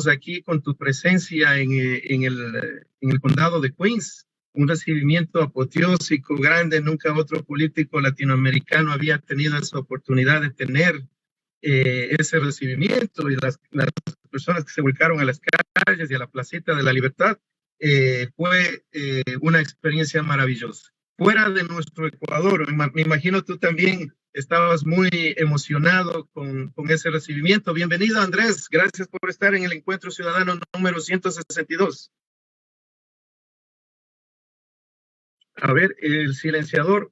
recibirnos aquí con tu presencia en el condado de Queens. Un recibimiento apoteósico, grande. Nunca otro político latinoamericano había tenido esa oportunidad de tener ese recibimiento, y las personas que se volcaron a las calles y a la Placita de la Libertad. Fue una experiencia maravillosa. Fuera de nuestro Ecuador, me imagino tú también estabas muy emocionado con ese recibimiento. Bienvenido, Andrés. Gracias por estar en el Encuentro Ciudadano número 162. A ver, el silenciador.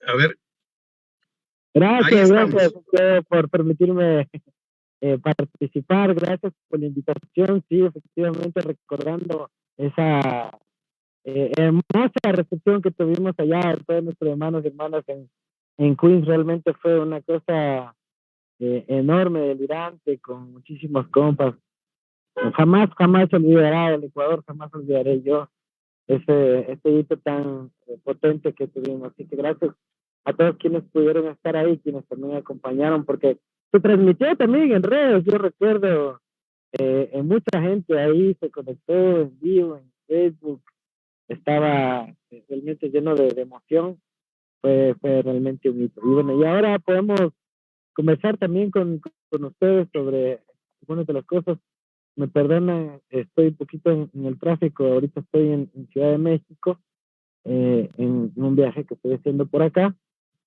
A ver. Gracias por permitirme participar. Gracias por la invitación. Sí, efectivamente, recordando esa hermosa recepción que tuvimos allá, todos nuestros hermanos y hermanas en Queens. Realmente fue una cosa enorme, delirante, con muchísimos compas. Jamás olvidará el Ecuador, jamás olvidaré yo ese hito tan potente que tuvimos. Así que gracias a todos quienes pudieron estar ahí, quienes también acompañaron, porque se transmitió también en redes. Yo recuerdo mucha gente ahí se conectó en vivo, en Facebook. Estaba realmente lleno de emoción. Fue realmente un hito. Y bueno, y ahora podemos conversar también con ustedes sobre algunas de las cosas. Me perdona, estoy un poquito en el tráfico. Ahorita estoy en Ciudad de México, en un viaje que estoy haciendo por acá,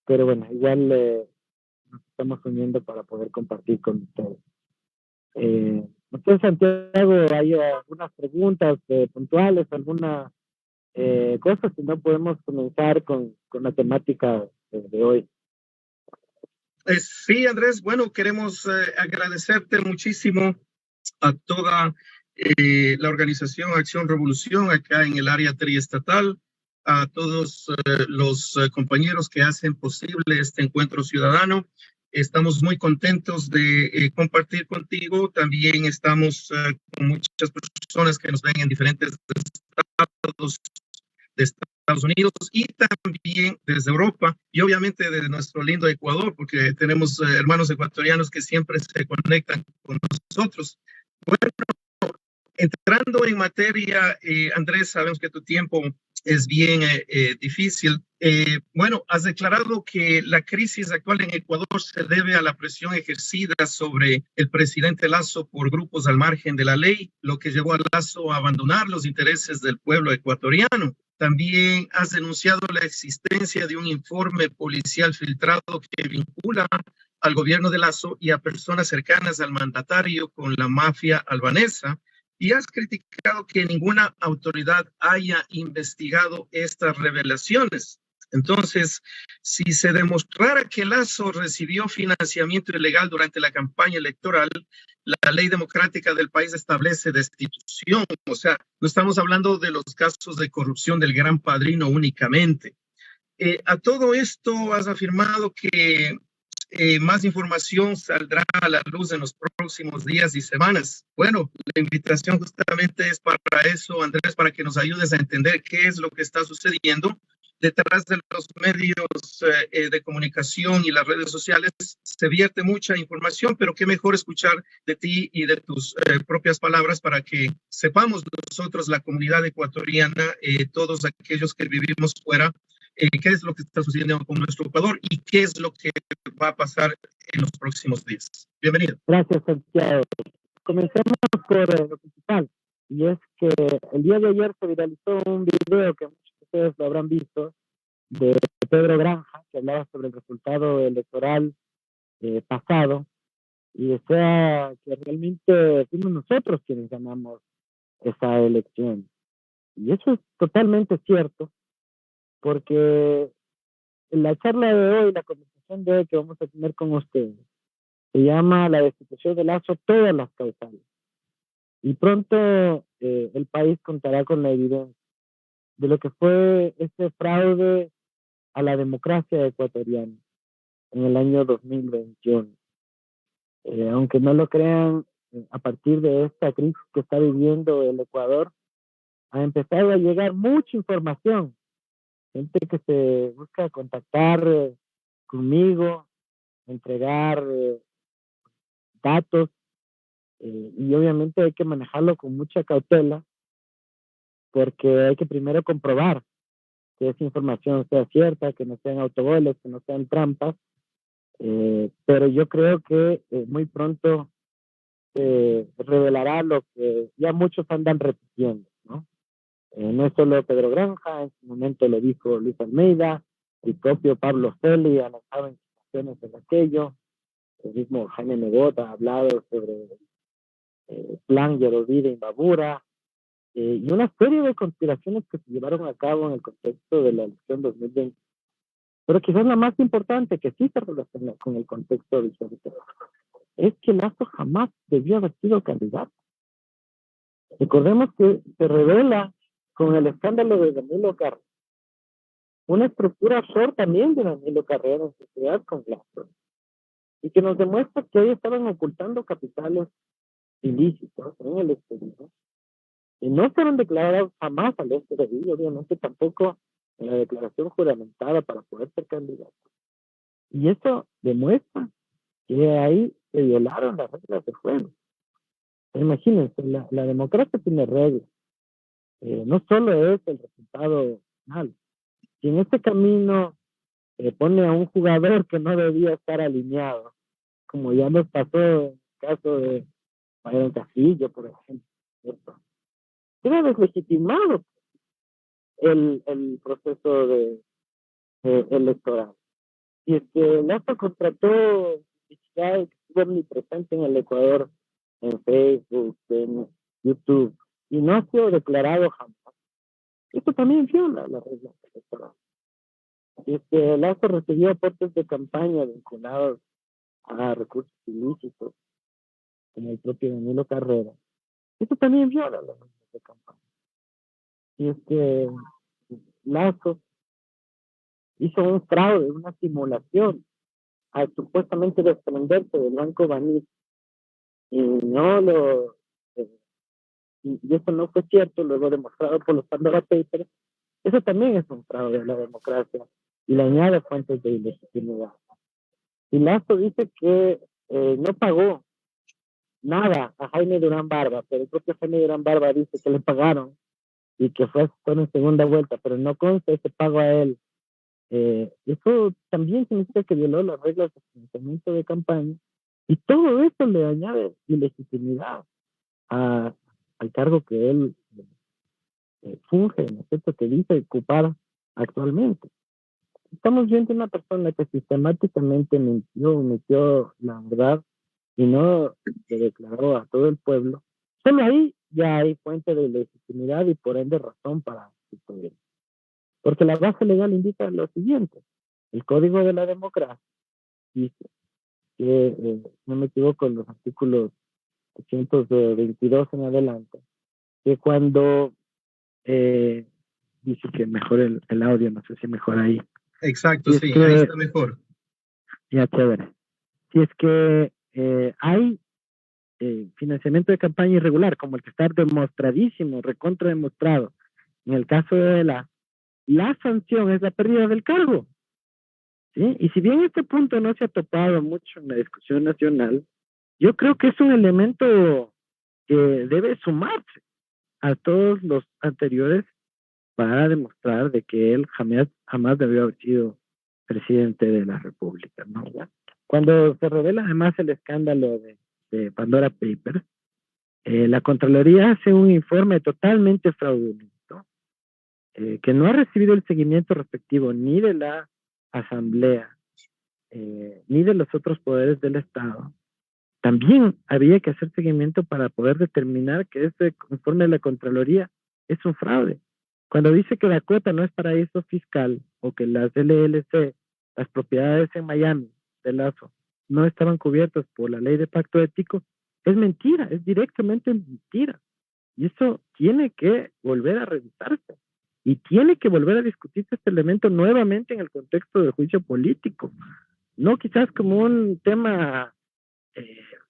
pero bueno, igual nos estamos uniendo para poder compartir con ustedes. No sé, Santiago, hay algunas preguntas puntuales, alguna cosa, si no podemos comenzar con la temática de hoy. Sí, Andrés, bueno, queremos agradecerte muchísimo a toda la organización Acción Revolución acá en el área triestatal, a todos los compañeros que hacen posible este encuentro ciudadano. Estamos muy contentos de compartir contigo. También estamos con muchas personas que nos ven en diferentes estados de Estados Unidos y también desde Europa, y obviamente de nuestro lindo Ecuador, porque tenemos hermanos ecuatorianos que siempre se conectan con nosotros. Bueno, entrando en materia, Andrés, sabemos que tu tiempo es bien difícil. Bueno, has declarado que la crisis actual en Ecuador se debe a la presión ejercida sobre el presidente Lasso por grupos al margen de la ley, lo que llevó a Lasso a abandonar los intereses del pueblo ecuatoriano. También has denunciado la existencia de un informe policial filtrado que vincula al gobierno de Lasso y a personas cercanas al mandatario con la mafia albanesa. Y has criticado que ninguna autoridad haya investigado estas revelaciones. Entonces, si se demostrara que Lasso recibió financiamiento ilegal durante la campaña electoral, la ley democrática del país establece destitución. O sea, no estamos hablando de los casos de corrupción del Gran Padrino únicamente. A todo esto has afirmado que más información saldrá a la luz en los próximos días y semanas. Bueno, la invitación justamente es para eso, Andrés, para que nos ayudes a entender qué es lo que está sucediendo. Detrás de los medios de comunicación y las redes sociales se vierte mucha información, pero qué mejor escuchar de ti y de tus propias palabras para que sepamos nosotros, la comunidad ecuatoriana, todos aquellos que vivimos fuera, qué es lo que está sucediendo con nuestro Ecuador y qué es lo que va a pasar en los próximos días. Bienvenido. Gracias, Santiago. Comencemos por lo principal, y es que el día de ayer se viralizó un video que muchos de ustedes lo habrán visto, de Pedro Granja, que hablaba sobre el resultado electoral pasado, y decía que realmente fuimos nosotros quienes ganamos esa elección. Y eso es totalmente cierto, porque la charla de hoy, la conversación de hoy que vamos a tener con ustedes, se llama La destitución de Lasso, todas las causales. Y pronto el país contará con la evidencia de lo que fue este fraude a la democracia ecuatoriana en el año 2021. Aunque no lo crean, a partir de esta crisis que está viviendo el Ecuador, ha empezado a llegar mucha información. Gente que se busca contactar conmigo, entregar datos Y obviamente hay que manejarlo con mucha cautela, porque hay que primero comprobar que esa información sea cierta, que no sean autogoles, que no sean trampas, pero yo creo que muy pronto revelará lo que ya muchos andan repitiendo, ¿no? No es solo Pedro Granja, en su momento lo dijo Luis Almeida, el propio Pablo Celi analizaba informaciones de aquello, el mismo Jaime Nebot ha hablado sobre plan Yerovida y Babura, y una serie de conspiraciones que se llevaron a cabo en el contexto de la elección 2020. Pero quizás la más importante, que sí se relaciona con el contexto vigente, es que Lazo jamás debió haber sido candidato. Recordemos que se revela con el escándalo de Danilo Carrera, una estructura short también de Danilo Carrera en sociedad con Lazo, y que nos demuestra que ellos estaban ocultando capitales ilícitos en el exterior, y no fueron declarados jamás al FBI, obviamente tampoco en la declaración juramentada para poder ser candidato. Y eso demuestra que ahí se violaron las reglas del juego. Imagínense, la democracia tiene reglas. No solo es el resultado final. Si en este camino pone a un jugador que no debía estar alineado, como ya nos pasó en el caso de Byron Castillo, por ejemplo, ¿cierto? Queda deslegitimado el proceso electoral. Y es que Lazo contrató publicidad que estuvo omnipresente en el Ecuador, en Facebook, en YouTube, y no ha sido declarado jamás. Esto también viola la regla electoral. Y es que Lazo recibió aportes de campaña vinculados a recursos ilícitos, como el propio Danilo Carrera. Esto también viola las reglas de campaña. Y es que Lazo hizo un fraude, una simulación, al supuestamente desprenderse del Banco Banis, y no lo y eso no fue cierto, luego demostrado por los Pandora Papers. Eso también es un fraude a la democracia y le añade fuentes de ilegitimidad. Y Lazo dice que no pagó nada a Jaime Durán Barba, pero el propio Jaime Durán Barba dice que le pagaron y que fue en segunda vuelta, pero no consta ese pago a él. Eso también significa que violó las reglas de financiamiento de campaña, y todo eso le añade ilegitimidad al cargo que él funge, ¿no es cierto?, que dice ocupar actualmente. Estamos viendo una persona que sistemáticamente mintió la verdad y no le declaró a todo el pueblo. Solo ahí ya hay fuente de legitimidad y por ende razón para sustituir. Porque la base legal indica lo siguiente: el Código de la Democracia dice que, no me equivoco, en los artículos 822 en adelante, que cuando dice que mejor el audio, no sé si mejor ahí. Exacto, sí, ahí está mejor. Ya, chévere. Si es que hay financiamiento de campaña irregular, como el que está demostradísimo, recontra demostrado, en el caso de la sanción es la pérdida del cargo, ¿sí? Y si bien este punto no se ha topado mucho en la discusión nacional, yo creo que es un elemento que debe sumarse a todos los anteriores para demostrar de que él jamás debió haber sido presidente de la República, ¿no? Cuando se revela además el escándalo de Pandora Papers, la Contraloría hace un informe totalmente fraudulento, que no ha recibido el seguimiento respectivo ni de la Asamblea, ni de los otros poderes del Estado. También había que hacer seguimiento para poder determinar que este informe de la Contraloría es un fraude. Cuando dice que la cuota no es paraíso fiscal, o que las LLC, las propiedades en Miami de Lazo, no estaban cubiertas por la ley de pacto ético, es mentira, es directamente mentira. Y eso tiene que volver a revisarse. Y tiene que volver a discutirse este elemento nuevamente en el contexto del juicio político. No quizás como un tema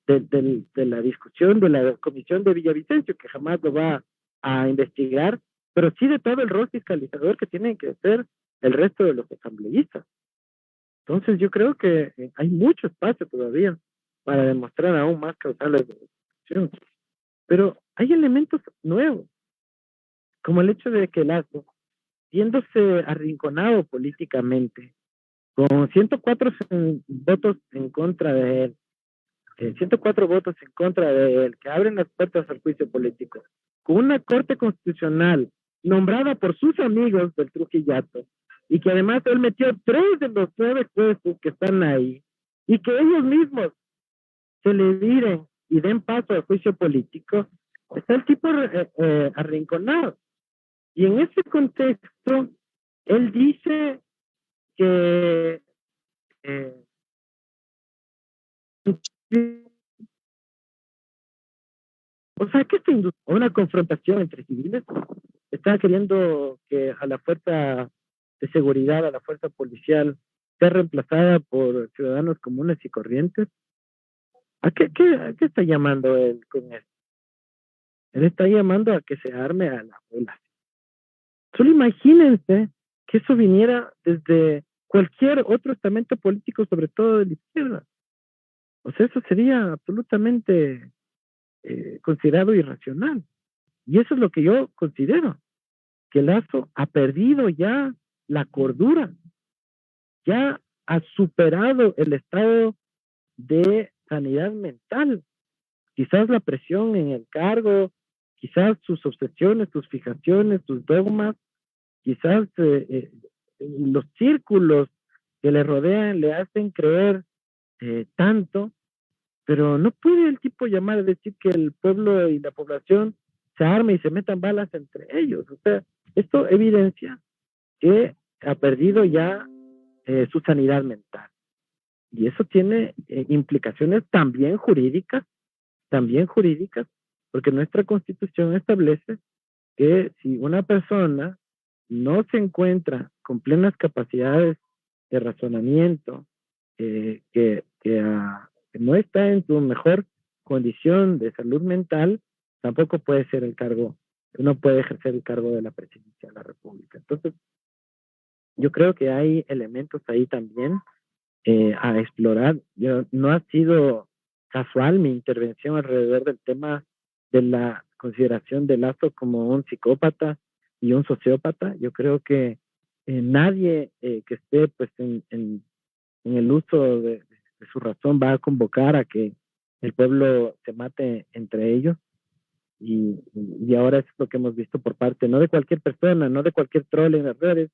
de la discusión de la Comisión de Villavicencio, que jamás lo va a investigar, pero sí de todo el rol fiscalizador que tienen que hacer el resto de los asambleístas. Entonces yo creo que hay mucho espacio todavía para demostrar aún más causales de Constitución. Pero hay elementos nuevos, como el hecho de que Lazo, viéndose arrinconado políticamente, con 104 votos en contra de él, 104 votos en contra de él, que abren las puertas al juicio político, con una Corte Constitucional nombrada por sus amigos del Trujillato, y que además él metió 3 de los 9 jueces que están ahí, y que ellos mismos se le viren y den paso al juicio político, está el tipo arrinconado. Y en ese contexto, él dice que o sea, que está induciendo una confrontación entre civiles. Está queriendo que a la fuerza de seguridad, a la fuerza policial, sea reemplazada por ciudadanos comunes y corrientes. ¿A qué está llamando él con esto? Él está llamando a que se arme a la población. Solo imagínense que eso viniera desde cualquier otro estamento político, sobre todo de la izquierda. O sea, eso sería absolutamente considerado irracional. Y eso es lo que yo considero, que Lazo ha perdido ya la cordura, ya ha superado el estado de sanidad mental. Quizás la presión en el cargo, quizás sus obsesiones, sus fijaciones, sus dogmas, quizás los círculos que le rodean le hacen creer tanto, pero no puede el tipo llamar a decir que el pueblo y la población se arme y se metan balas entre ellos. O sea, esto evidencia que ha perdido ya su sanidad mental. Y eso tiene implicaciones también jurídicas, porque nuestra Constitución establece que si una persona no se encuentra con plenas capacidades de razonamiento, que no está en su mejor condición de salud mental, tampoco puede ser el cargo, no puede ejercer el cargo de la presidencia de la República. Entonces, yo creo que hay elementos ahí también a explorar. No ha sido casual mi intervención alrededor del tema de la consideración de Lazo como un psicópata y un sociópata. Yo creo que nadie que esté pues en el uso de su razón va a convocar a que el pueblo se mate entre ellos. Y ahora es lo que hemos visto por parte, no de cualquier persona, no de cualquier troll en las redes,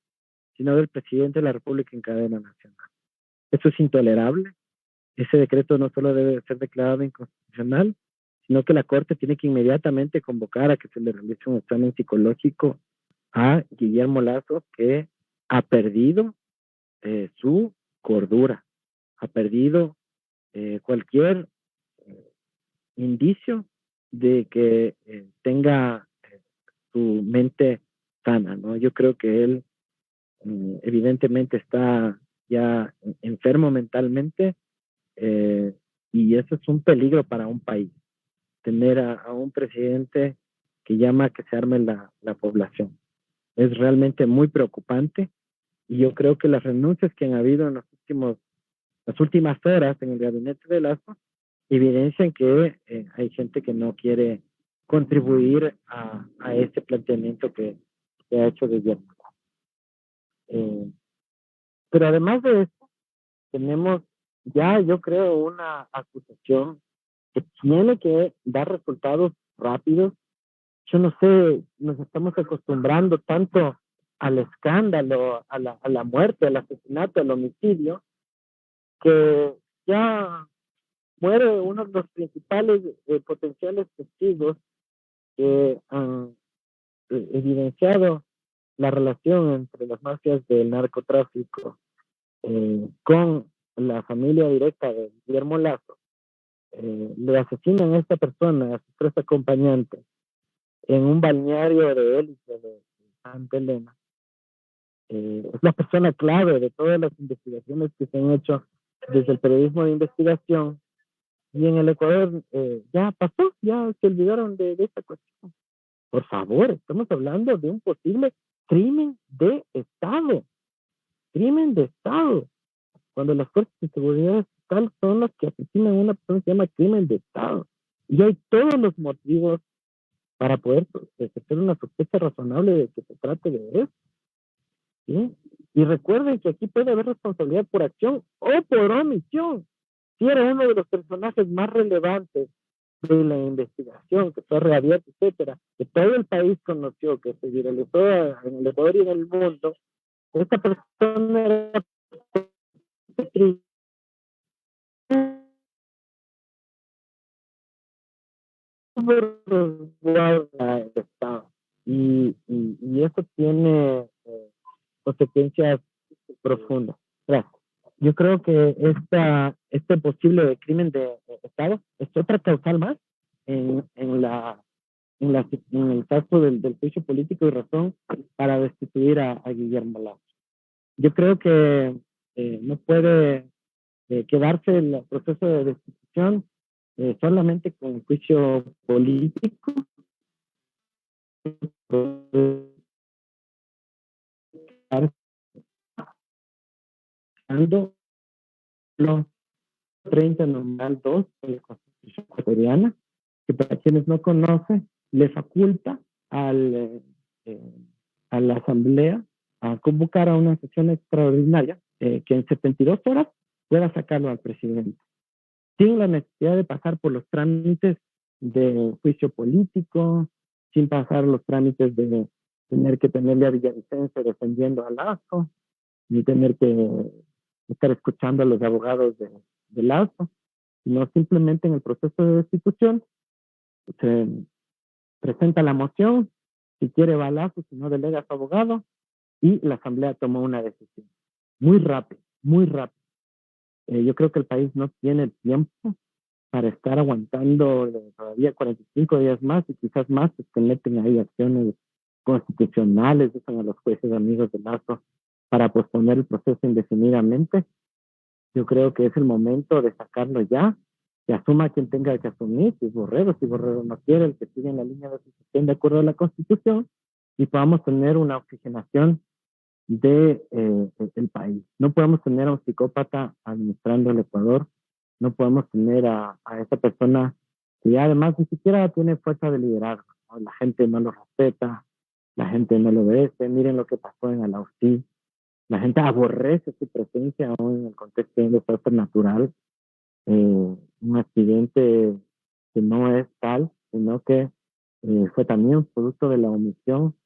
sino del presidente de la República en cadena nacional. Eso es intolerable. Ese decreto no solo debe ser declarado inconstitucional, sino que la Corte tiene que inmediatamente convocar a que se le realice un examen psicológico a Guillermo Lazo, que ha perdido su cordura, ha perdido cualquier indicio de que tenga su mente sana, ¿no? Yo creo que él evidentemente está ya enfermo mentalmente, y eso es un peligro para un país, tener a un presidente que llama a que se arme la población. Es realmente muy preocupante, y yo creo que las renuncias que han habido en las últimas horas en el gabinete de Lazo evidencian que hay gente que no quiere contribuir a este planteamiento que ha hecho Guillermo. Pero además de eso, tenemos ya, yo creo, una acusación que tiene que dar resultados rápidos. Yo no sé, nos estamos acostumbrando tanto al escándalo, a la muerte, al asesinato, al homicidio, que ya muere uno de los principales potenciales testigos que han evidenciado la relación entre las mafias del narcotráfico con la familia directa de Guillermo Lazo. Le asesinan a esta persona, a sus 3 acompañantes, en un balneario de élite de Santa Elena. Es la persona clave de todas las investigaciones que se han hecho desde el periodismo de investigación, y en el Ecuador ya pasó, ya se olvidaron de esta cuestión. Por favor, estamos hablando de un posible crimen de Estado. Crimen de Estado. Cuando las fuerzas de seguridad estatal son las que asesinan a una persona, se llama crimen de Estado. Y hay todos los motivos para poder ejercer una sospecha razonable de que se trate de eso. ¿Sí? Y recuerden que aquí puede haber responsabilidad por acción o por omisión. Si era uno de los personajes más relevantes de la investigación, que fue reabierto, etcétera, que todo el país conoció, que se viralizó en el Ecuador y en el mundo, esta persona era del Estado. Y eso tiene consecuencias profundas. Gracias. Yo creo que este posible crimen de Estado es otra causal más en el caso del juicio político y razón para destituir a Guillermo Lazo. Yo creo que no puede quedarse el proceso de destitución solamente con el juicio político. Los 30 normal 2 de la Constitución ecuatoriana, que para quienes no conocen, le faculta a la Asamblea a convocar a una sesión extraordinaria que en 72 horas pueda sacarlo al presidente, sin la necesidad de pasar por los trámites de juicio político, sin pasar los trámites de tener que tenerle a Villavicencio defendiendo a Lazo, ni tener que estar escuchando a los abogados de Lazo, sino simplemente en el proceso de destitución se presenta la moción, si quiere va a Lazo, si no delega a su abogado, y la Asamblea tomó una decisión. Muy rápido, muy rápido. Yo creo que el país no tiene tiempo para estar aguantando todavía 45 días más y quizás más, pues que meten ahí acciones constitucionales, dicen a los jueces amigos de Lazo, para posponer el proceso indefinidamente. Yo creo que es el momento de sacarlo ya, que asuma quien tenga que asumir, si Borrero no quiere, el que sigue en la línea de sucesión de acuerdo a la Constitución, y podamos tener una oxigenación del país. No podemos tener a un psicópata administrando el Ecuador, no podemos tener a esa persona que además ni siquiera tiene fuerza de liderazgo, ¿no? La gente no lo respeta, la gente no lo obedece. Miren lo que pasó en Alausí. La gente aborrece su presencia aún en el contexto de un desastre natural, un accidente que no es tal, sino que fue también producto de la omisión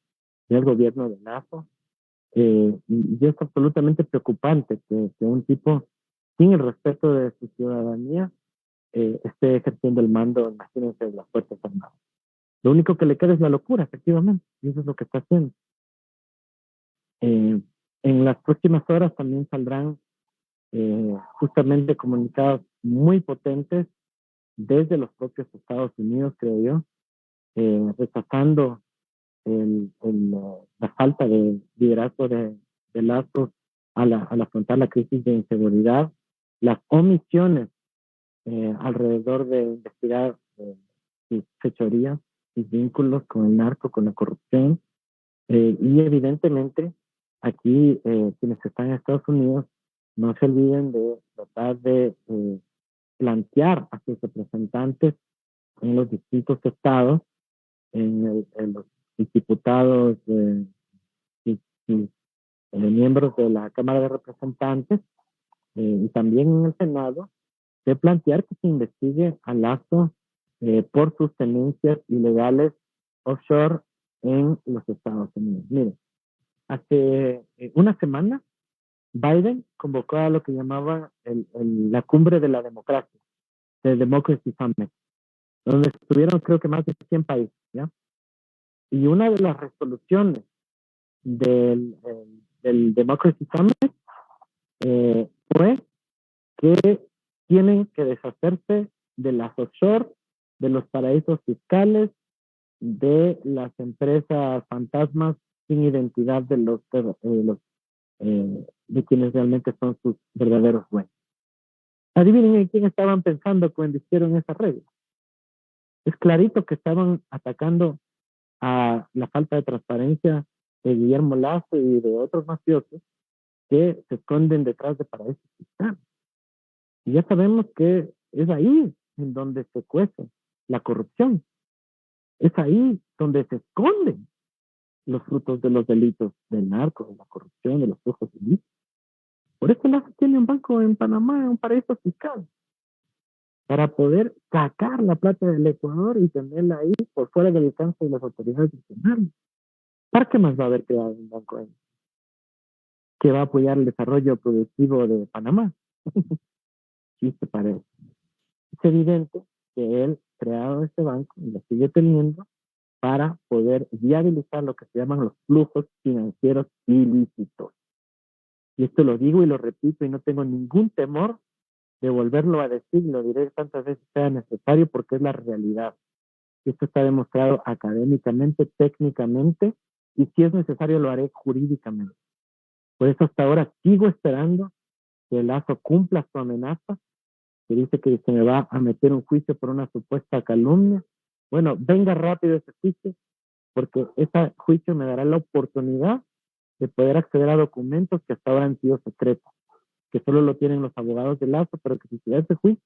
del gobierno de Lazo. Y es absolutamente preocupante que un tipo sin el respeto de su ciudadanía esté ejerciendo el mando, imagínense, de las Fuerzas Armadas. Lo único que le queda es la locura, efectivamente, y eso es lo que está haciendo. En las próximas horas también saldrán justamente comunicados muy potentes desde los propios Estados Unidos, creo yo, rechazando la falta de liderazgo de Lazo al afrontar la crisis de inseguridad, las omisiones alrededor de investigar sus fechorías, sus vínculos con el narco, con la corrupción, y evidentemente aquí quienes están en Estados Unidos no se olviden de tratar de plantear a sus representantes en los distintos estados, en los diputados y miembros de la Cámara de Representantes y también en el Senado, de plantear que se investigue a Lazo por sus tenencias ilegales offshore en los Estados Unidos. Miren, hace una semana Biden convocó a lo que llamaba la cumbre de la democracia, el Democracy Summit, donde estuvieron creo que más de 100 países, ¿ya? Y una de las resoluciones del Democracy Summit fue que tienen que deshacerse de las offshore, de los paraísos fiscales, de las empresas fantasmas sin identidad de quienes realmente son sus verdaderos dueños. Adivinen en quién estaban pensando cuando hicieron esa regla. Es clarito que estaban atacando a la falta de transparencia de Guillermo Lazo y de otros mafiosos que se esconden detrás de paraísos fiscales. Y ya sabemos que es ahí en donde se cuece la corrupción. Es ahí donde se esconden los frutos de los delitos del narco, de la corrupción, de los flujos ilícitos. Por eso Lazo tiene un banco en Panamá, un paraíso fiscal, para poder sacar la plata del Ecuador y tenerla ahí por fuera del alcance de las autoridades nacionales. ¿Para qué más va a haber creado un banco ahí que va a apoyar el desarrollo productivo de Panamá? Sí, se parece. Es evidente que él ha creado este banco y lo sigue teniendo para poder viabilizar lo que se llaman los flujos financieros ilícitos. Y esto lo digo y lo repito y no tengo ningún temor de volverlo a decir, lo diré tantas veces sea necesario porque es la realidad. Y esto está demostrado académicamente, técnicamente, y si es necesario lo haré jurídicamente. Por eso hasta ahora sigo esperando que Lazo cumpla su amenaza, que dice que se me va a meter un juicio por una supuesta calumnia. Bueno, venga rápido ese juicio, porque ese juicio me dará la oportunidad de poder acceder a documentos que hasta ahora han sido secretos, que solo lo tienen los abogados de Lazo, pero que si se da ese juicio,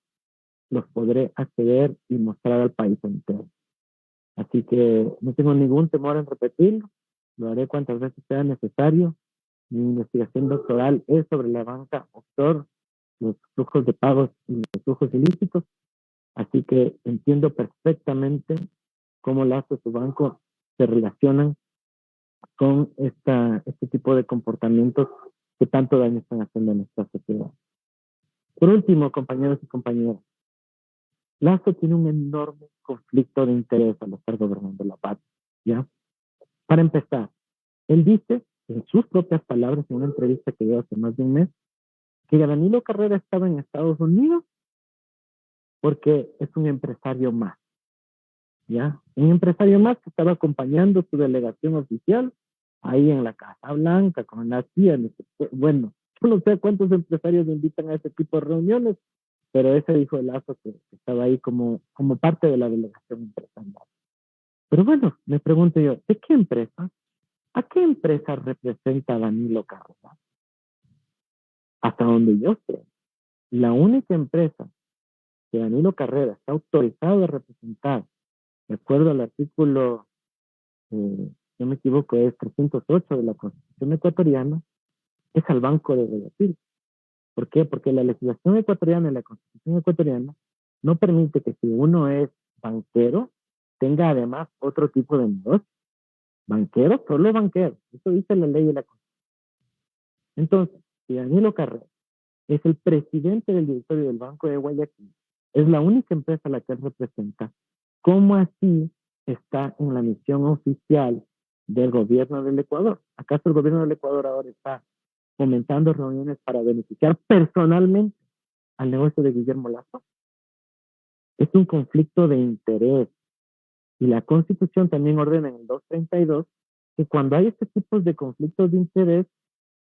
los podré acceder y mostrar al país entero. Así que no tengo ningún temor en repetirlo, lo haré cuantas veces sea necesario. Mi investigación doctoral es sobre la banca offshore, los flujos de pagos y los flujos ilícitos, así que entiendo perfectamente cómo Lazo y su banco se relacionan con este tipo de comportamientos que tanto daño están haciendo a nuestra sociedad. Por último, compañeros y compañeras, Lazo tiene un enorme conflicto de interés al estar gobernando la patria, ¿ya? Para empezar, él dice, en sus propias palabras, en una entrevista que dio hace más de un mes, que Danilo Carrera estaba en Estados Unidos porque es un empresario más, ¿ya? Un empresario más que estaba acompañando su delegación oficial ahí en la Casa Blanca, con la CIA. Bueno, yo no sé cuántos empresarios invitan a ese tipo de reuniones, pero ese dijo el Lazo que estaba ahí como parte de la delegación empresarial. Pero bueno, me pregunto yo, ¿de qué empresa? ¿A qué empresa representa Danilo Carrera? Hasta donde yo sé, la única empresa que Danilo Carrera está autorizado a representar, de acuerdo al artículo, si no me equivoco, es 308 de la Constitución ecuatoriana, es al Banco de Guayaquil. ¿Por qué? Porque la legislación ecuatoriana y la Constitución ecuatoriana no permite que si uno es banquero, tenga además otro tipo de negocio. Banquero, solo banquero. Eso dice la ley de la Constitución. Entonces, si Danilo Carrera es el presidente del directorio del Banco de Guayaquil, es la única empresa a la que él representa, ¿cómo así está en la misión oficial del gobierno del Ecuador? ¿Acaso el gobierno del Ecuador ahora está fomentando reuniones para beneficiar personalmente al negocio de Guillermo Lazo? Es un conflicto de interés. Y la Constitución también ordena en el 232 que cuando hay este tipo de conflictos de interés,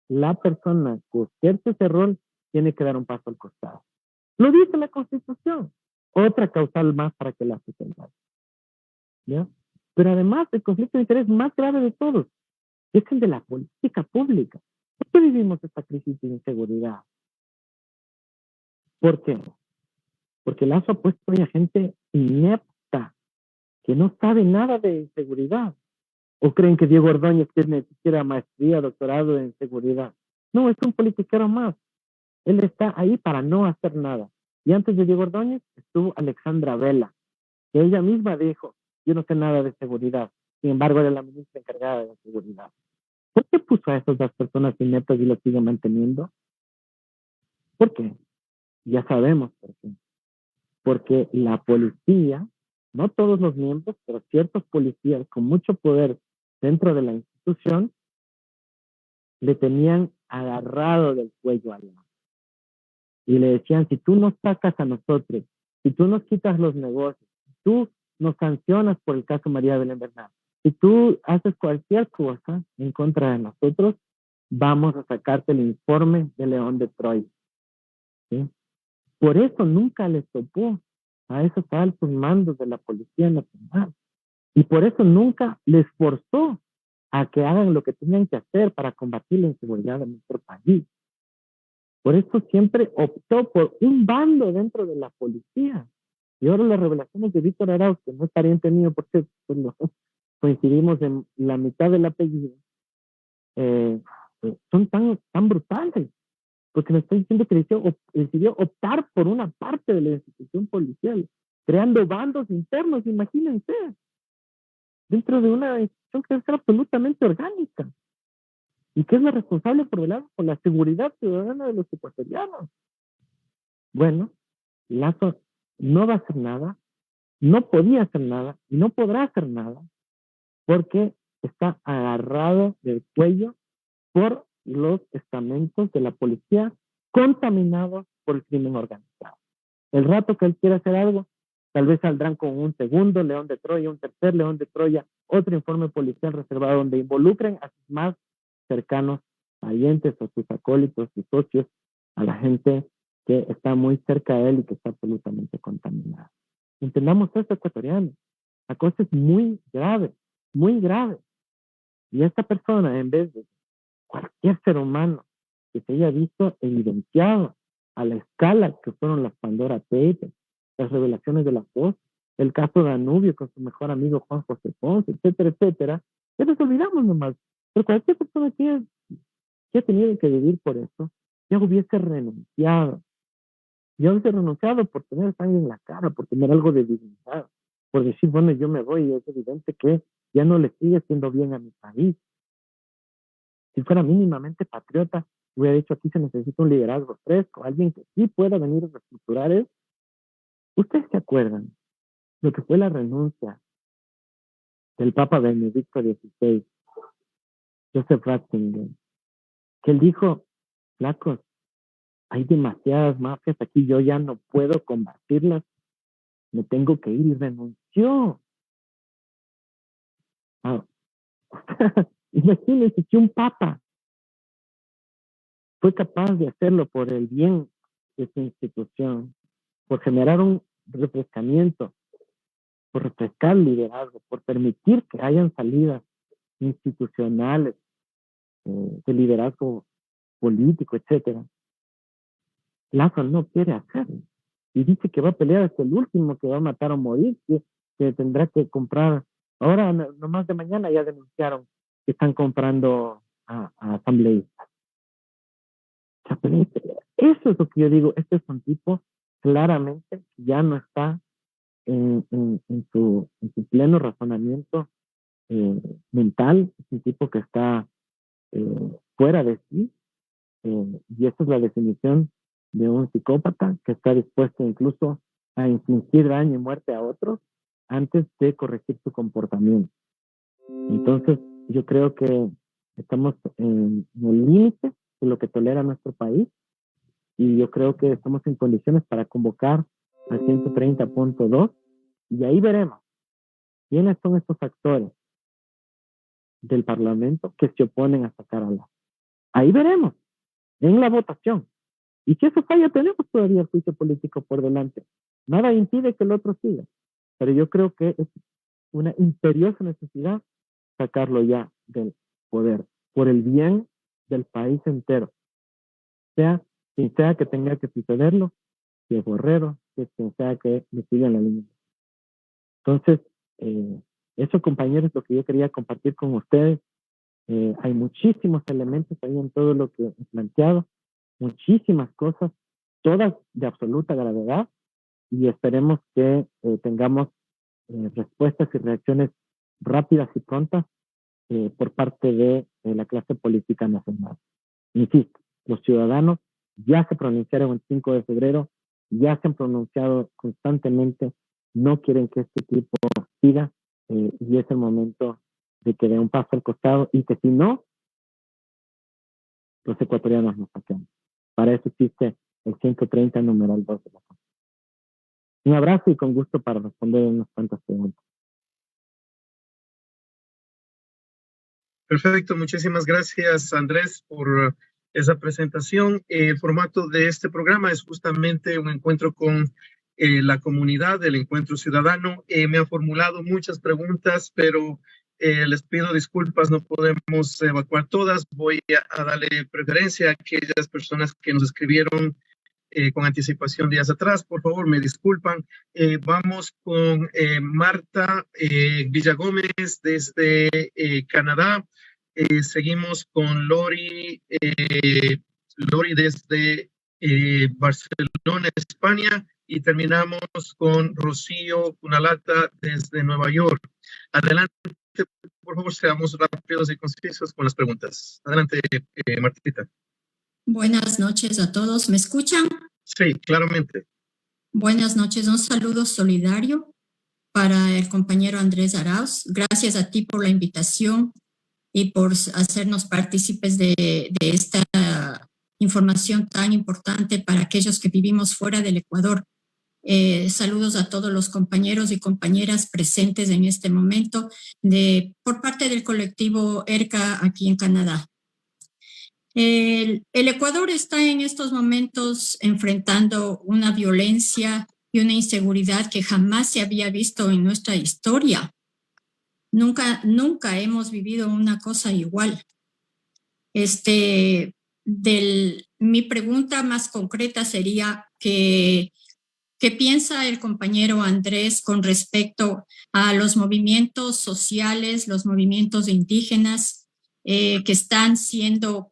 la persona que ejerce ese rol tiene que dar un paso al costado. Lo dice la Constitución. Otra causal más para que la sustentan. ¿Ya? Pero además, el conflicto de interés más grave de todos es el de la política pública. ¿Por qué vivimos esta crisis de inseguridad? ¿Por qué? Porque Lazo ha puesto a gente inepta que no sabe nada de seguridad. ¿O creen que Diego Ordóñez tiene siquiera maestría, doctorado en seguridad? No, es un politiquero más. Él está ahí para no hacer nada. Y antes de Diego Ordóñez estuvo Alexandra Vela, que ella misma dijo, yo no sé nada de seguridad. Sin embargo, era la ministra encargada de seguridad. ¿Por qué puso a esas dos personas ineptas y lo sigue manteniendo? ¿Por qué? Ya sabemos por qué. Porque la policía, no todos los miembros, pero ciertos policías con mucho poder dentro de la institución, le tenían agarrado del cuello a Lazo. Y le decían, si tú nos sacas a nosotros, si tú nos quitas los negocios, si tú nos sancionas por el caso María Belén Bernal, si tú haces cualquier cosa en contra de nosotros, vamos a sacarte el informe de León de Troya. ¿Sí? Por eso nunca les topó a esos altos mandos de la Policía Nacional. Y por eso nunca les forzó a que hagan lo que tenían que hacer para combatir la inseguridad de nuestro país. Por eso siempre optó por un bando dentro de la policía. Y ahora las revelaciones de Víctor Arauz, que no es pariente mío, porque pues, coincidimos en la mitad del apellido, son tan brutales, porque me está diciendo que decidió optar por una parte de la institución policial, creando bandos internos, imagínense, dentro de una institución que debe ser absolutamente orgánica y que es la responsable por velar por la seguridad ciudadana de los ecuatorianos. Bueno, Lazo no va a hacer nada, no podía hacer nada y no podrá hacer nada porque está agarrado del cuello por los estamentos de la policía contaminados por el crimen organizado. El rato que él quiera hacer algo, tal vez saldrán con un segundo León de Troya, un tercer León de Troya, otro informe policial reservado donde involucren a sus más cercanos parientes o sus acólitos y socios, a la gente que está muy cerca de él y que está absolutamente contaminada. Entendamos esto, ecuatorianos. La cosa es muy grave, muy grave. Y esta persona, en vez de cualquier ser humano que se haya visto evidenciado a la escala que fueron las Pandora Papers, las revelaciones de la voz, el caso de Danubio con su mejor amigo Juan José Ponce, etcétera, etcétera, ya nos olvidamos nomás. Pero cualquier persona que ha tenido que vivir por eso, ya hubiese renunciado. Ya hubiese renunciado por tener sangre en la cara, por tener algo de dignidad, por decir, bueno, yo me voy y es evidente que ya no le sigue haciendo bien a mi país. Si fuera mínimamente patriota, hubiera dicho, aquí se necesita un liderazgo fresco, alguien que sí pueda venir a reestructurar eso. ¿Ustedes se acuerdan lo que fue la renuncia del Papa Benedicto XVI, Joseph Ratzinger, que él dijo, flacos, hay demasiadas mafias aquí, yo ya no puedo combatirlas, me tengo que ir, y renunció. Imagínense que un papa fue capaz de hacerlo por el bien de su institución, por generar un refrescamiento, por refrescar el liderazgo, por permitir que hayan salidas institucionales, de liderazgo político, etcétera. Lazo no quiere hacerlo. Y dice que va a pelear hasta el último, que va a matar o morir, que tendrá que comprar. Ahora, nomás de mañana ya denunciaron que están comprando a asambleístas. O sea, eso es lo que yo digo. Este es un tipo claramente que ya no está en su pleno razonamiento mental. Es un tipo que está fuera de sí. Y esa es la definición de un psicópata que está dispuesto incluso a infligir daño y muerte a otros antes de corregir su comportamiento. Entonces, yo creo que estamos en el límite de lo que tolera nuestro país y yo creo que estamos en condiciones para convocar al 130.2 y ahí veremos quiénes son estos actores del Parlamento que se oponen a sacar a la. Ahí veremos en la votación. Y si eso falla, tenemos todavía el juicio político por delante. Nada impide que el otro siga. Pero yo creo que es una imperiosa necesidad sacarlo ya del poder, por el bien del país entero. Sea quien sea que tenga que sucederlo, si es Borrero, si es quien sea que me siga en la línea. Entonces, eso, compañeros, es lo que yo quería compartir con ustedes. Hay muchísimos elementos ahí en todo lo que he planteado, muchísimas cosas, todas de absoluta gravedad, y esperemos que tengamos respuestas y reacciones rápidas y prontas por parte de la clase política nacional. Insisto, los ciudadanos ya se pronunciaron el 5 de febrero, ya se han pronunciado constantemente, no quieren que este tipo siga, y es el momento de que dé un paso al costado y que si no, los ecuatorianos nos saquemos. Para eso existe el 130 numeral 2 de la Constitución. Un abrazo y con gusto para responder unas cuantas preguntas. Perfecto, muchísimas gracias Andrés por esa presentación. El formato de este programa es justamente un encuentro con la comunidad del Encuentro Ciudadano. Me han formulado muchas preguntas, pero les pido disculpas, no podemos evacuar todas. Voy a darle preferencia a aquellas personas que nos escribieron con anticipación días atrás. Por favor, me disculpan. Vamos con Marta Villagómez desde Canadá. Seguimos con Lori desde Barcelona, España, y terminamos con Rocío Cunalata desde Nueva York. Adelante, por favor, seamos rápidos y concisos con las preguntas. Adelante, Martita. Buenas noches a todos. ¿Me escuchan? Sí, claramente. Buenas noches. Un saludo solidario para el compañero Andrés Arauz. Gracias a ti por la invitación y por hacernos partícipes de esta información tan importante para aquellos que vivimos fuera del Ecuador. Saludos a todos los compañeros y compañeras presentes en este momento por parte del colectivo ERCA aquí en Canadá. El Ecuador está en estos momentos enfrentando una violencia y una inseguridad que jamás se había visto en nuestra historia. Nunca hemos vivido una cosa igual. Mi pregunta más concreta sería ¿qué piensa el compañero Andrés con respecto a los movimientos sociales, los movimientos indígenas que están siendo,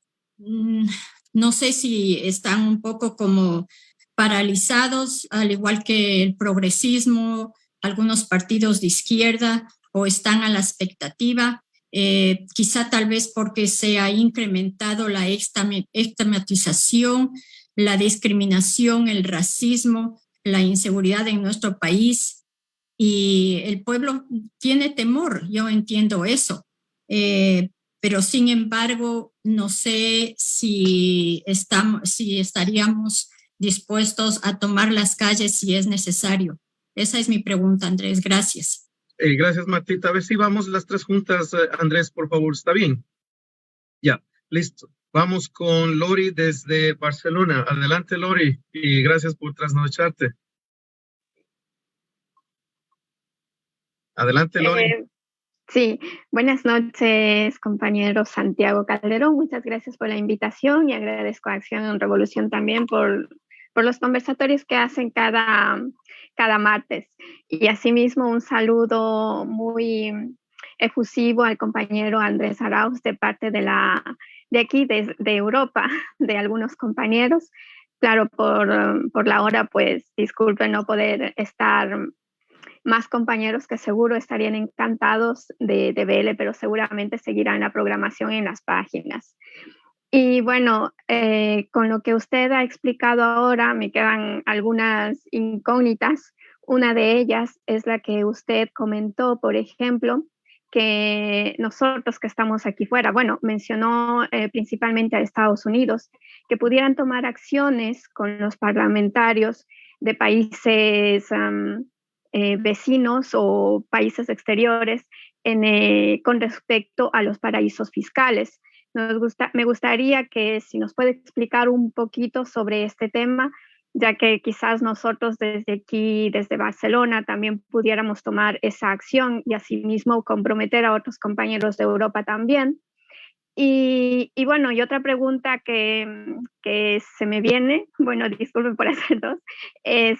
no sé si están un poco como paralizados, al igual que el progresismo, algunos partidos de izquierda, o están a la expectativa? Quizá tal vez porque se ha incrementado la extrematización, la discriminación, el racismo, la inseguridad en nuestro país, y el pueblo tiene temor, yo entiendo eso, pero sin embargo no sé si estaríamos dispuestos a tomar las calles si es necesario. Esa es mi pregunta, Andrés. Gracias. Gracias, Martita. A ver si vamos las tres juntas, Andrés, por favor. ¿Está bien? Ya, listo. Vamos con Lori desde Barcelona. Adelante, Lori, y gracias por trasnocharte. Adelante, Lori. Sí, buenas noches, compañero Santiago Calderón. Muchas gracias por la invitación y agradezco a Acción en Revolución también por los conversatorios que hacen cada martes. Y asimismo un saludo muy efusivo al compañero Andrés Arauz de parte de aquí, de Europa, de algunos compañeros. Claro, por la hora, pues disculpen no poder estar más compañeros que seguro estarían encantados de verle, pero seguramente seguirán la programación en las páginas. Y bueno, con lo que usted ha explicado ahora me quedan algunas incógnitas. Una de ellas es la que usted comentó, por ejemplo, que nosotros que estamos aquí fuera, bueno, mencionó principalmente a Estados Unidos, que pudieran tomar acciones con los parlamentarios de países vecinos o países exteriores con respecto a los paraísos fiscales. Me gustaría que si nos puede explicar un poquito sobre este tema, ya que quizás nosotros desde aquí, desde Barcelona, también pudiéramos tomar esa acción y asimismo comprometer a otros compañeros de Europa también. Y bueno, y otra pregunta que se me viene, bueno, disculpen por hacer dos, es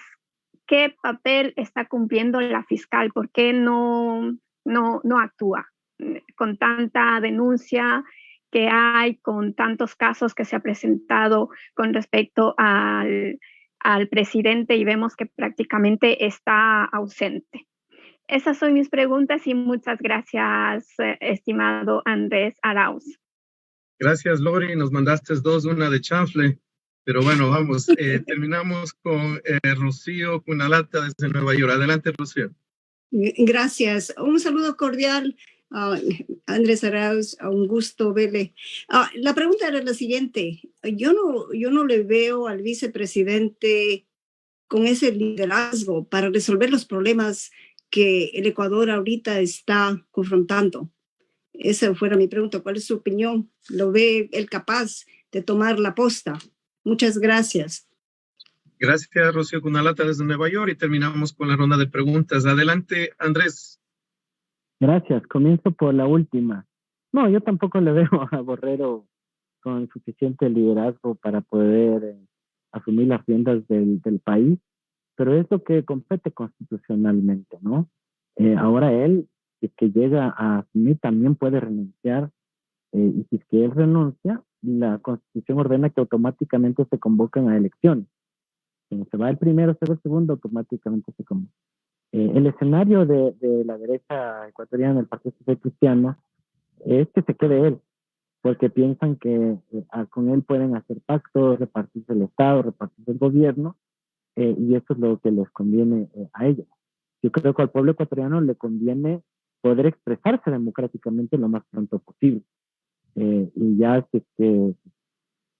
¿qué papel está cumpliendo la fiscal? ¿Por qué no actúa con tanta denuncia que hay, con tantos casos que se ha presentado con respecto al presidente y vemos que prácticamente está ausente? Esas son mis preguntas y muchas gracias, estimado Andrés Arauz. Gracias, Lori. Nos mandaste dos, una de chanfle. Pero bueno, vamos, terminamos con Rocío Cunalata desde Nueva York. Adelante, Rocío. Gracias. Un saludo cordial a Andrés Arauz, un gusto verle. La pregunta era la siguiente. Yo no le veo al vicepresidente con ese liderazgo para resolver los problemas que el Ecuador ahorita está confrontando. Esa fuera mi pregunta. ¿Cuál es su opinión? ¿Lo ve él capaz de tomar la posta? Muchas gracias. Gracias, Rocío Cunalata desde Nueva York, y terminamos con la ronda de preguntas. Adelante, Andrés. Gracias. Comienzo por la última. No, yo tampoco le veo a Borrero con suficiente liderazgo para poder asumir las riendas del país, pero es lo que compete constitucionalmente, ¿no? Ahora él, si es que llega a asumir, también puede renunciar, y si es que él renuncia, la Constitución ordena que automáticamente se convocan a elecciones. Si se va el primero, se va el segundo, automáticamente se convoca. El escenario de la derecha ecuatoriana, el Partido Social Cristiano, es que se quede él, porque piensan que con él pueden hacer pactos, repartirse el Estado, repartirse el gobierno, y eso es lo que les conviene a ellos. Yo creo que al pueblo ecuatoriano le conviene poder expresarse democráticamente lo más pronto posible. Y ya si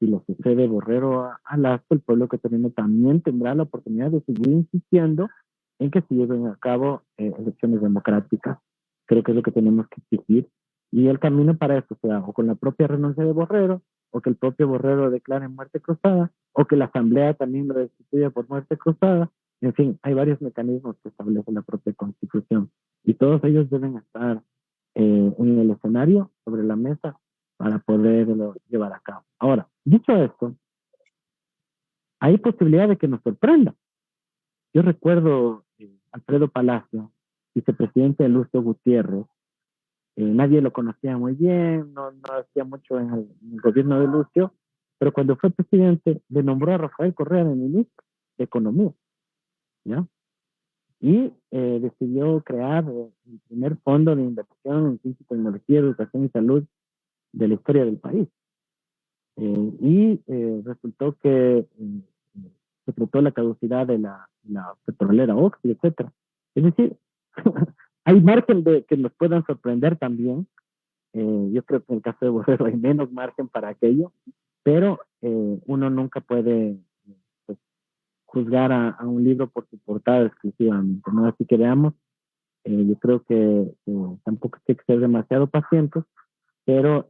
lo sucede Borrero a Lazo, el pueblo ecuatoriano también tendrá la oportunidad de seguir insistiendo en que se lleven a cabo elecciones democráticas. Creo que es lo que tenemos que exigir. Y el camino para eso sea o con la propia renuncia de Borrero, o que el propio Borrero declare muerte cruzada, o que la Asamblea también lo destituya por muerte cruzada. En fin, hay varios mecanismos que establece la propia Constitución. Y todos ellos deben estar en el escenario, sobre la mesa, para poderlo llevar a cabo. Ahora, dicho esto, hay posibilidad de que nos sorprenda. Yo recuerdo Alfredo Palacio, vicepresidente de Lucio Gutiérrez. Nadie lo conocía muy bien, no hacía mucho en el gobierno de Lucio, pero cuando fue presidente le nombró a Rafael Correa de ministro de Economía, ¿ya? Y decidió crear el primer fondo de inversión en ciencia y tecnología, educación y salud de la historia del país. Resultó que se trató la caducidad de la petrolera Oxy, etcétera. Es decir, hay margen de que nos puedan sorprender también. Yo creo que en el caso de Borrero hay menos margen para aquello, pero uno nunca puede pues, juzgar a un libro por su portada exclusivamente, ¿no? Así que veamos, yo creo que tampoco hay que ser demasiado pacientes, pero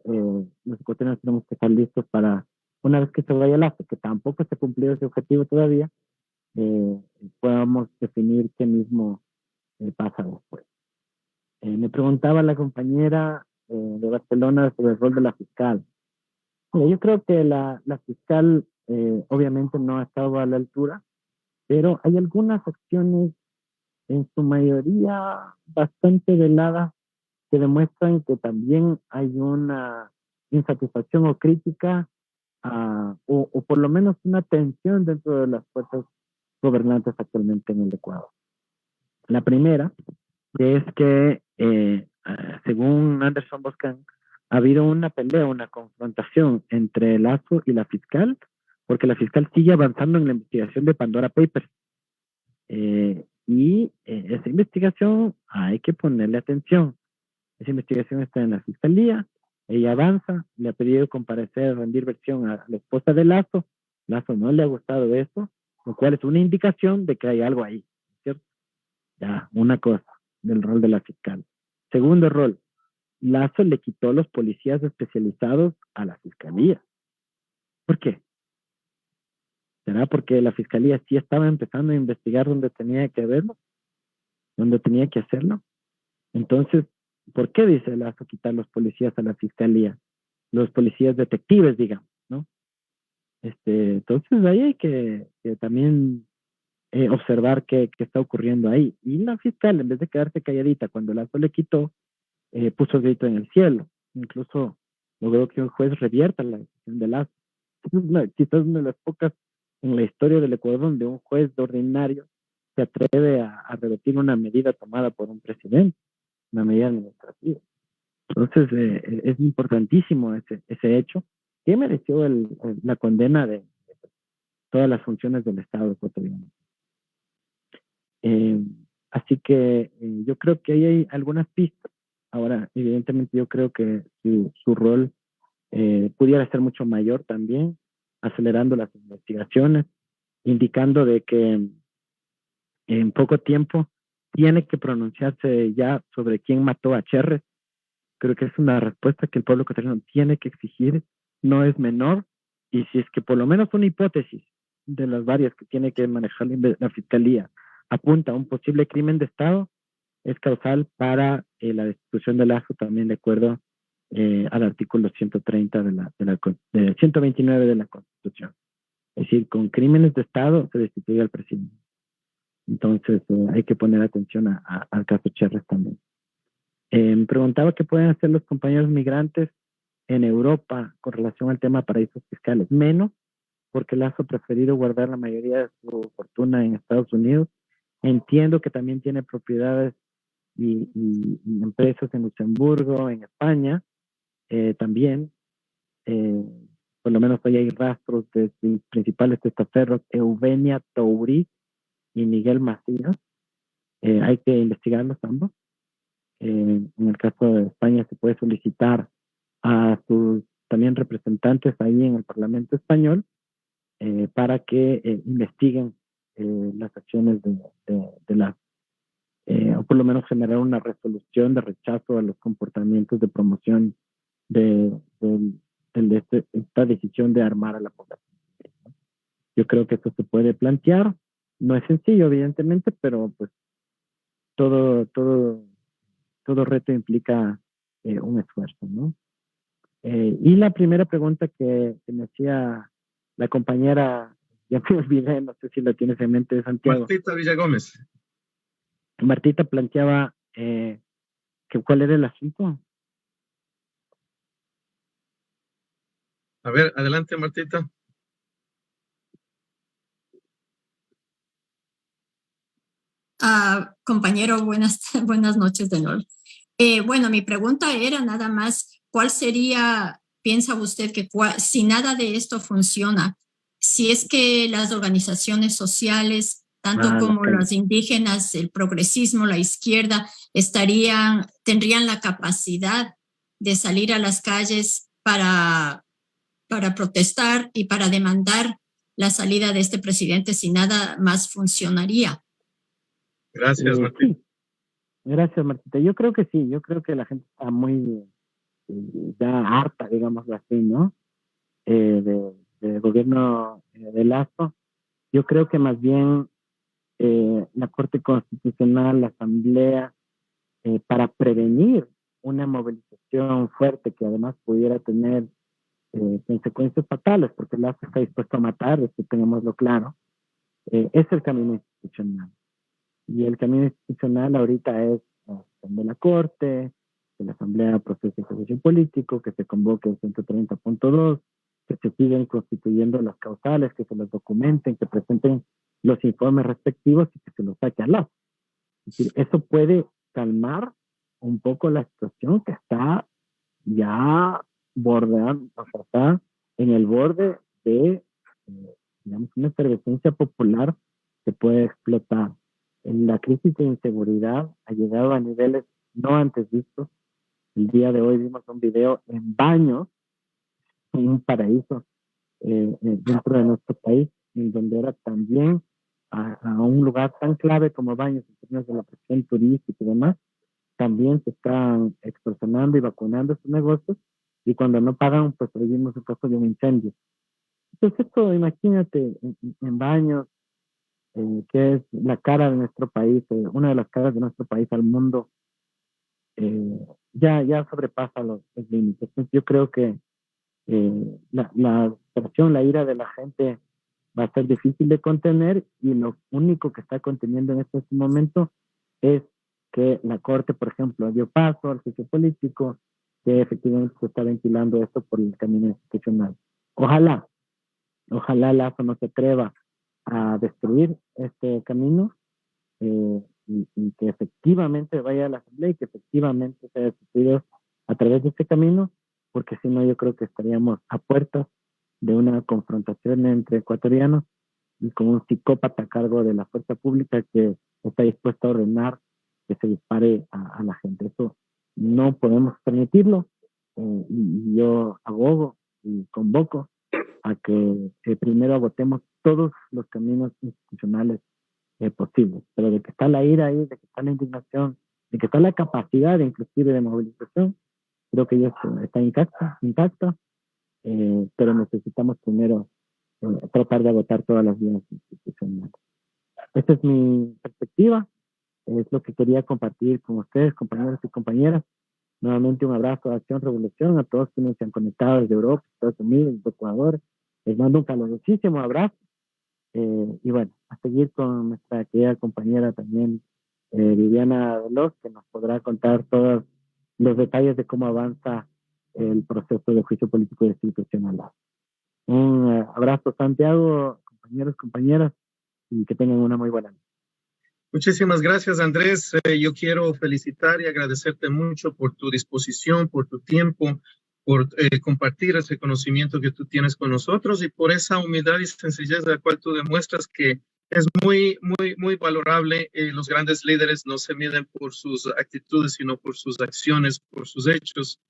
los ecuatorianos tenemos que estar listos para, una vez que se vaya el acto, que tampoco se ha cumplido ese objetivo todavía, podamos definir qué mismo pasa después. Me preguntaba la compañera de Barcelona sobre el rol de la fiscal. Yo creo que la fiscal obviamente no ha estado a la altura, pero hay algunas acciones, en su mayoría bastante veladas, que demuestran que también hay una insatisfacción o crítica o por lo menos una tensión dentro de las fuerzas gobernantes actualmente en el Ecuador. La primera es que, según Anderson Boscan, ha habido una pelea, una confrontación entre Lazo y la fiscal, porque la fiscal sigue avanzando en la investigación de Pandora Papers. Esa investigación hay que ponerle atención. Esa investigación está en la fiscalía, ella avanza, le ha pedido comparecer, rendir versión a la esposa de Lazo. Lazo no le ha gustado eso, lo cual es una indicación de que hay algo ahí, ¿cierto? Ya, una cosa del rol de la fiscal. Segundo rol, Lazo le quitó los policías especializados a la fiscalía. ¿Por qué? ¿Será porque la fiscalía sí estaba empezando a investigar donde tenía que verlo? ¿Donde tenía que hacerlo? Entonces, ¿por qué dice Lazo quitar los policías a la fiscalía? Los policías detectives, digamos, ¿no? Entonces ahí hay que también observar qué está ocurriendo ahí. Y la fiscal, en vez de quedarse calladita cuando Lazo le quitó, puso el grito en el cielo. Incluso logró que un juez revierta la decisión de Lazo. Quizás una de las pocas en la historia del Ecuador donde un juez de ordinario se atreve a revertir una medida tomada por un presidente, una medida administrativa. Entonces, es importantísimo ese hecho que mereció la condena de todas las funciones del Estado ecuatoriano. Así que yo creo que ahí hay algunas pistas. Ahora, evidentemente, yo creo que su rol pudiera ser mucho mayor también, acelerando las investigaciones, indicando de que en poco tiempo tiene que pronunciarse ya sobre quién mató a Cherres. Creo que es una respuesta que el pueblo ecuatoriano tiene que exigir, no es menor, y si es que por lo menos una hipótesis de las varias que tiene que manejar la Fiscalía apunta a un posible crimen de Estado, es causal para la destitución de Lazo, también de acuerdo al artículo 130 129 de la Constitución. Es decir, con crímenes de Estado se destituye al presidente. Entonces, hay que poner atención al caso Cherres también. Me preguntaba qué pueden hacer los compañeros migrantes en Europa con relación al tema de paraísos fiscales. Menos, porque Lazo ha preferido guardar la mayoría de su fortuna en Estados Unidos. Entiendo que también tiene propiedades y empresas en Luxemburgo, en España, también. Por lo menos hoy hay rastros de sus principales testaferros, Eugenia Touri y Miguel Macías. Hay que investigarlos ambos. En el caso de España se puede solicitar a sus también representantes ahí en el Parlamento español para que investiguen las acciones de las, o por lo menos generar una resolución de rechazo a los comportamientos de promoción de esta decisión de armar a la población. Yo creo que esto se puede plantear. No es sencillo, evidentemente, pero pues todo reto implica un esfuerzo, ¿no? Y la primera pregunta que me hacía la compañera, ya me olvidé, no sé si la tienes en mente, de Santiago. Martita Villagómez. Martita planteaba que cuál era el asunto. A ver, adelante, Martita. Compañero, buenas noches de nuevo. Bueno, mi pregunta era nada más, ¿cuál sería, piensa usted que si nada de esto funciona, si es que las organizaciones sociales, tanto como las indígenas, el progresismo, la izquierda, tendrían la capacidad de salir a las calles para protestar y para demandar la salida de este presidente si nada más funcionaría? Gracias, Martita. Sí. Gracias, Martita. Yo creo que sí, yo creo que la gente está muy ya harta, digámoslo así, ¿no? Del gobierno de Lazo. Yo creo que más bien la Corte Constitucional, la Asamblea, para prevenir una movilización fuerte que además pudiera tener consecuencias fatales, porque Lazo está dispuesto a matar, esto tengámoslo claro, es el camino institucional. Y el camino institucional ahorita es de la Corte, que la Asamblea procese el juicio político, que se convoque el 130.2, que se sigan constituyendo las causales, que se los documenten, que presenten los informes respectivos y que se los saque al lado. Es decir, eso puede calmar un poco la situación que está ya bordeando, o sea, está en el borde de, digamos, una efervescencia popular que puede explotar. La crisis de inseguridad ha llegado a niveles no antes vistos. El día de hoy vimos un video en Baños, en un paraíso dentro de nuestro país, en donde era también a un lugar tan clave como Baños en términos de la presión turística y demás, también se están extorsionando y vacunando sus negocios, y cuando no pagan, pues vivimos el caso de un incendio. Entonces esto, imagínate, en Baños, que es la cara de nuestro país, una de las caras de nuestro país al mundo, ya sobrepasa los límites. Entonces yo creo que la expresión, la ira de la gente va a ser difícil de contener, y lo único que está conteniendo en este momento es que la Corte, por ejemplo, dio paso al juicio político, que efectivamente se está ventilando esto por el camino institucional. Ojalá Lazo no se atreva a destruir este camino y que efectivamente vaya a la Asamblea y que efectivamente sea destituido a través de este camino, porque si no yo creo que estaríamos a puertas de una confrontación entre ecuatorianos y con un psicópata a cargo de la fuerza pública que está dispuesto a ordenar que se dispare a la gente. Eso no podemos permitirlo, y yo abogo y convoco a que primero agotemos todos los caminos institucionales posibles, pero de que está la ira ahí, de que está la indignación, de que está la capacidad inclusive de movilización, creo que ya está intacta, pero necesitamos primero tratar de agotar todas las vías institucionales. Esta es mi perspectiva, es lo que quería compartir con ustedes, compañeros y compañeras. Nuevamente un abrazo a Acción Revolución, a todos quienes se han conectado desde Europa, Estados Unidos, Ecuador, Les mando un calorosísimo abrazo. Y bueno, a seguir con nuestra querida compañera también, Viviana Veloz, que nos podrá contar todos los detalles de cómo avanza el proceso de juicio político institucional. Un abrazo, Santiago, compañeros, compañeras, y que tengan una muy buena noche. Muchísimas gracias, Andrés. Yo quiero felicitar y agradecerte mucho por tu disposición, por tu tiempo, por compartir ese conocimiento que tú tienes con nosotros y por esa humildad y sencillez de la cual tú demuestras que es muy, muy, muy valorable. Los grandes líderes no se miden por sus actitudes, sino por sus acciones, por sus hechos.